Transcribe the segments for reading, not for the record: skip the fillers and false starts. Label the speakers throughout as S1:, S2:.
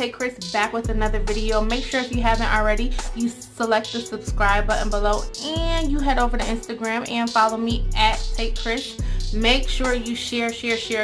S1: Tay Chris, back with another video. Make sure if you haven't already, you select the subscribe button below and you head over to Instagram and follow me at Tay Chris. Make sure you share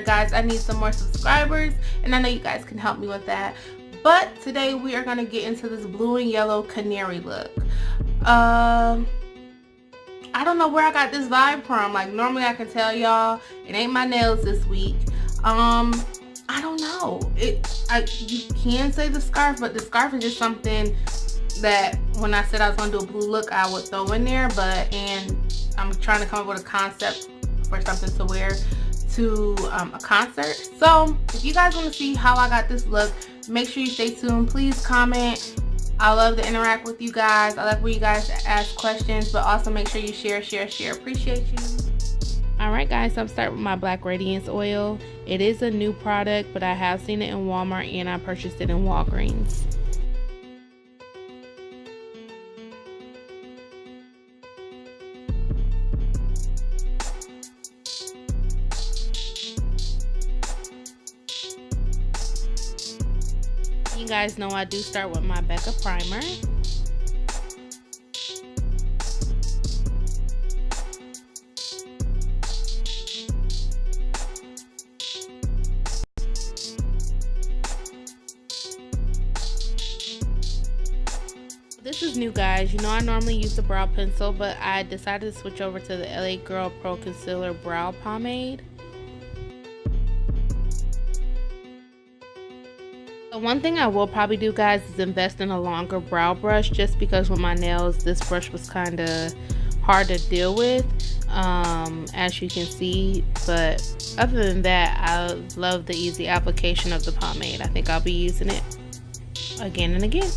S1: guys. I need some more subscribers and I know you guys can help me with that. But today we are going to get into this blue and yellow canary look. I don't know where I got this vibe from. Like, normally I can tell y'all it ain't my nails this week. I don't know. You can say the scarf, but the scarf is just something that when I said I was gonna do a blue look, I would throw in there. And I'm trying to come up with a concept for something to wear to a concert. So if you guys want to see how I got this look, make sure you stay tuned. Please comment. I love to interact with you guys. I like where you guys ask questions, but also make sure you share. Appreciate you. Alright guys, I'm starting with my Black Radiance oil. It is a new product, but I have seen it in Walmart and I purchased it in Walgreens. You guys know I do start with my Becca primer. This is new guys. You know I normally use the brow pencil, but I decided to switch over to the LA Girl Pro Concealer Brow Pomade. The one thing I will probably do guys is invest in a longer brow brush, just because with my nails this brush was kind of hard to deal with, as you can see. But other than that, I love the easy application of the pomade. I think I'll be using it again and again.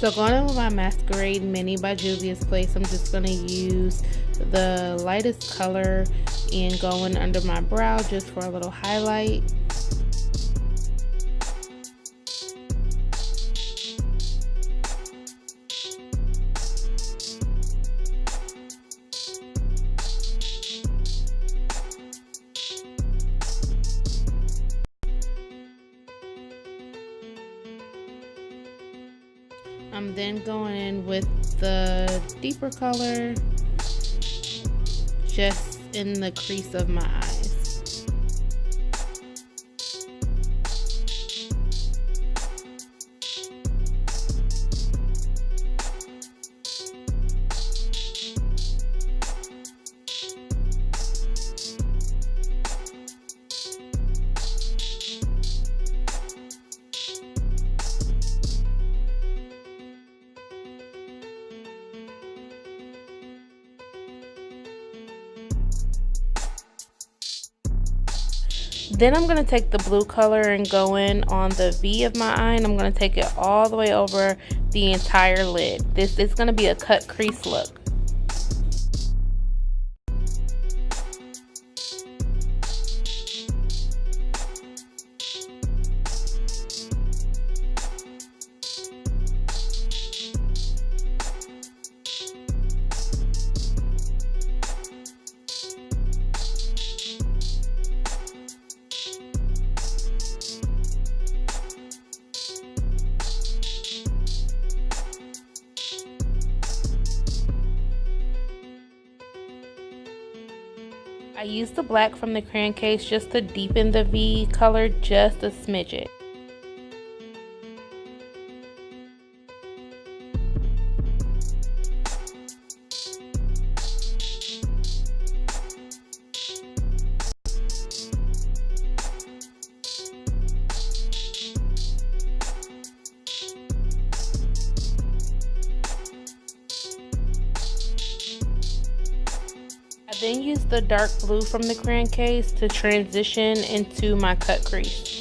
S1: So going in with my Masquerade Mini by Juvia Place, I'm just going to use the lightest color and going under my brow just for a little highlight. I'm then going in with the deeper color just in the crease of my eyes. Then I'm going to take the blue color and go in on the V of my eye, and I'm going to take it all the way over the entire lid. This is going to be a cut crease look. I used the black from the crayon case just to deepen the V color just a smidget. I then use the dark blue from the crayon case to transition into my cut crease.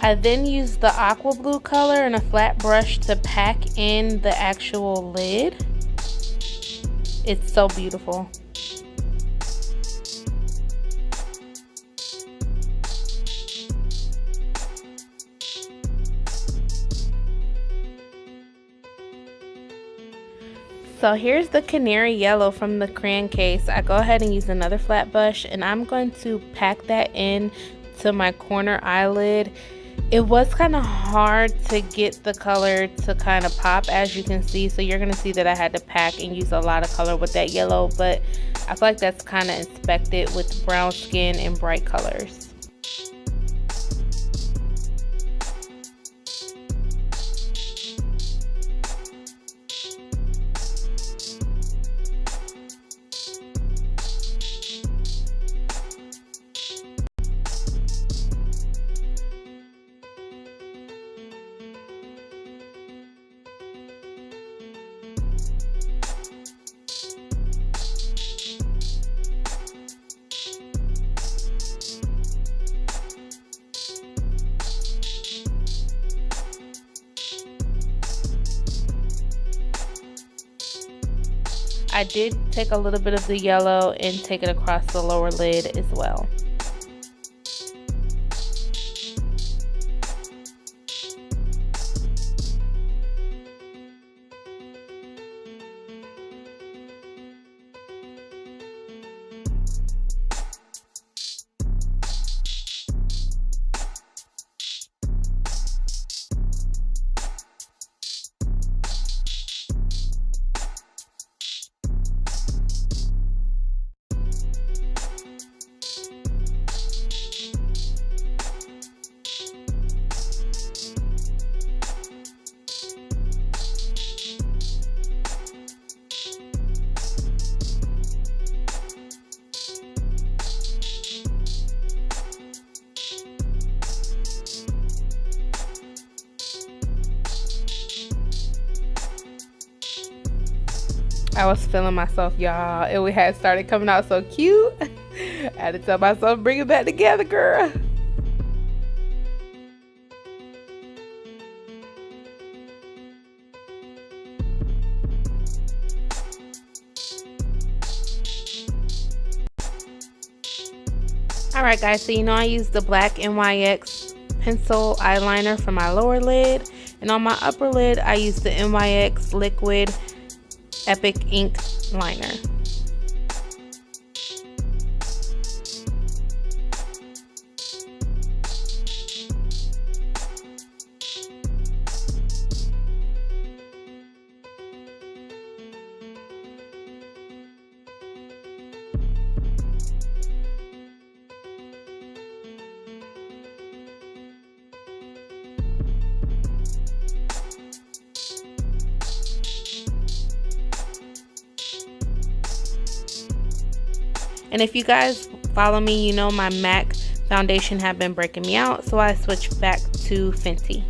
S1: I then use the aqua blue color and a flat brush to pack in the actual lid. It's so beautiful. So here's the canary yellow from the crayon case. I go ahead and use another flat brush, and I'm going to pack that in to my corner eyelid. It was kind of hard to get the color to kind of pop, as you can see, so you're going to see that I had to pack and use a lot of color with that yellow, but I feel like that's kind of expected with brown skin and bright colors. I did take a little bit of the yellow and take it across the lower lid as well. I was feeling myself, y'all. It had started coming out so cute. I had to tell myself, bring it back together, girl. Alright guys, so you know I used the black NYX pencil eyeliner for my lower lid, and on my upper lid I used the NYX liquid Epic ink liner. And if you guys follow me, you know my MAC foundation have been breaking me out, so I switched back to Fenty.